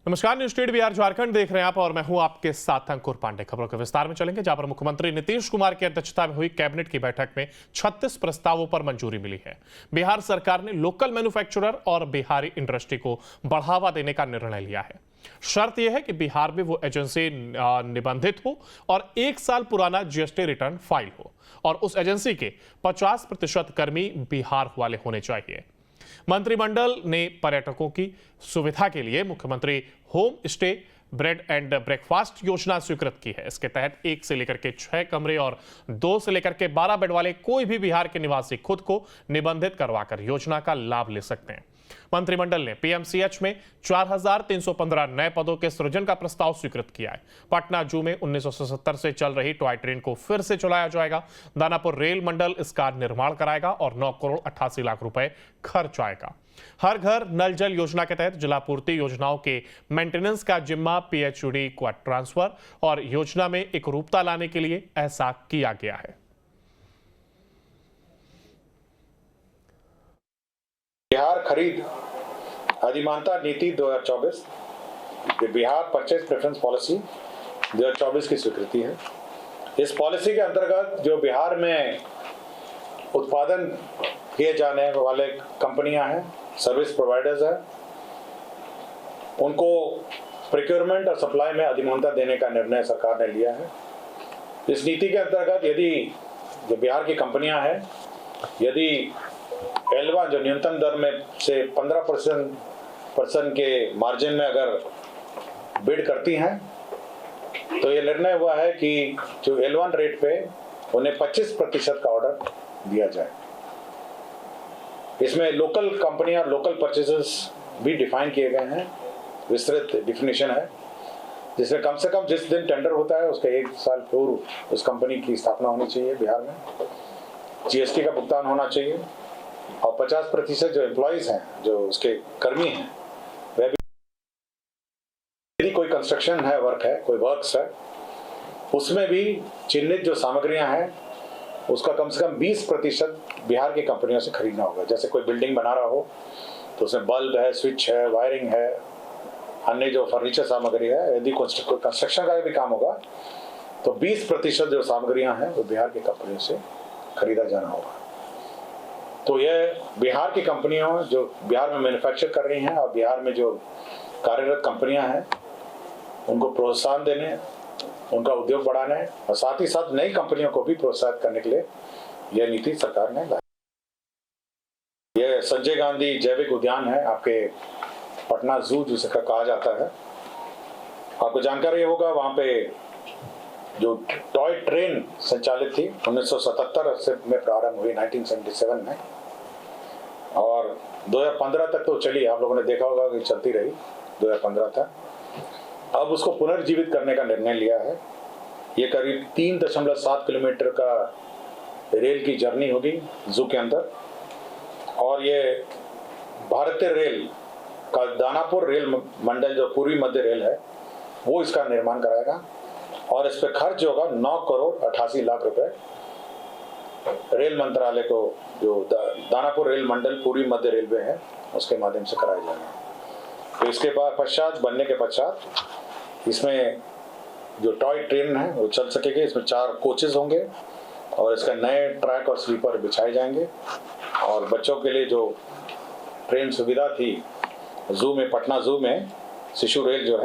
नमस्कार, news state Bihar Jharkhand देख रहे हैं आप और मैं हूं आपके साथ अंकुर पांडे। खबरों के विस्तार में चलेंगे, जहां पर मुख्यमंत्री नीतीश कुमार की अध्यक्षता में हुई कैबिनेट की बैठक में 36 प्रस्तावों पर मंजूरी मिली है। बिहार सरकार ने लोकल मैन्युफैक्चरर और बिहारी इंडस्ट्री को बढ़ावा देने का निर्णय लिया है। शर्त यह है कि बिहार में वो एजेंसी निबंधित हो और 1 साल पुराना जीएसटी रिटर्न फाइल हो और उस एजेंसी के 50% कर्मी बिहार वाले होने चाहिए। मंत्रिमंडल ने पर्यटकों की सुविधा के लिए मुख्यमंत्री home stay bread and breakfast योजना स्वीकृत की है। इसके तहत 1 से लेकर के 6 कमरे और 2 से लेकर के 12 बेड वाले कोई भी बिहार के निवासी खुद को निबंधित करवाकर योजना का लाभ ले सकते हैं। मंत्रिमंडल ने पीएमसीएच में 4315 नए पदों के सृजन का प्रस्ताव स्वीकृत किया है। पटना जू में 1970 से चल रही टॉय ट्रेन को फिर से चलाया जाएगा। दानापुर रेल मंडल इसका निर्माण कराएगा और 9 करोड़ 88 लाख रुपए खर्च आएगा। हर घर नल जल योजना के तहत जलापूर्ति योजनाओं के मेंटेनेंस का जिम्मा पीएचईडी को ट्रांसफर और योजना में एकरूपता लाने के लिए ऐसा किया गया है। बिहार खरीद अधिमानता नीति 2024, बिहार परचेज प्रेफरेंस पॉलिसी 2024 की स्वीकृति है। इस पॉलिसी के अंतर्गत जो बिहार में उत्पादन किए जाने वाले कंपनियां हैं, सर्विस प्रोवाइडर्स हैं, उनको प्रोक्योरमेंट और सप्लाई में अधिमानता देने का निर्णय सरकार ने लिया है। इस नीति के अंतर्गत यदि जो बिहार की कंपनियां हैं, यदि L1 जो न्यूनतम दर में से 15% के मार्जिन में अगर बिड करती हैं, तो ये निर्णय हुआ है कि जो L1 रेट पे उन्हें 25% का ऑर्डर दिया जाए। इसमें लोकल कंपनी और लोकल परचेसेस भी डिफाइन किए गए हैं, विस्तृत डिफिनेशन है, जिसमें कम से कम जिस दिन टेंडर होता है उसके 1 साल पूर्व उस कंपनी की स्थापना होनी चाहिए बिहार में, जीएसटी का भुगतान होना चाहिए और 50% जो एम्प्लॉइज हैं, जो उसके कर्मी हैं, वह भी यदि कोई कंस्ट्रक्शन है, वर्क है, कोई वर्क्स है, उसमें भी चिन्हित जो सामग्रियां हैं उसका कम से कम 20% बिहार की कंपनियों से खरीदना होगा। जैसे कोई बिल्डिंग बना रहा हो तो उसमें बल्ब है, स्विच है, वायरिंग है, अन्य जो फर्नीचर सामग्री है, यदि कंस्ट्रक्शन का भी काम होगा तो 20% जो सामग्रियां हैं वो बिहार की कंपनियों से खरीदा जाना होगा। तो यह बिहार की कंपनियों जो बिहार में मैन्युफैक्चर कर रही हैं और बिहार में जो कार्यरत कंपनियां हैं उनको प्रोत्साहन देने, उनका उद्योग बढ़ाने और साथ ही साथ नई कंपनियों को भी प्रोत्साहित करने के लिए यह नीति सरकार ने लाई। यह संजय गांधी जैविक उद्यान है, आपके पटना जू जिसे कहा जाता है। आपको जानकारी होगा वहां पे जो टॉय ट्रेन संचालित थी 1977 में प्रारंभ हुई, 1977 में, और 2015 तक तो चली। आप लोगों ने देखा होगा कि चलती रही 2015 तक। अब उसको पुनर्जीवित करने का निर्णय लिया है। ये करीब 3.7 किलोमीटर का रेल की जर्नी होगी जू के अंदर, और ये भारतीय रेल का दानापुर रेल मंडल जो पूर्वी मध्य रेल है वो इसका निर्माण कराएगा और इस पर खर्च होगा 9 करोड़ 88 लाख रुपए। रेल मंत्रालय को जो दानापुर रेल मंडल पूर्वी मध्य रेलवे है उसके माध्यम से कराया जाएगा। तो इसके पश्चात बनने के पश्चात इसमें जो टॉय ट्रेन है वो चल सकेगी। इसमें 4 कोचेज होंगे और इसका नए ट्रैक और स्लीपर बिछाए जाएंगे और बच्चों के लिए जो ट्रेन सुविधा थी जू में, पटना जू में शिशु रेल जो है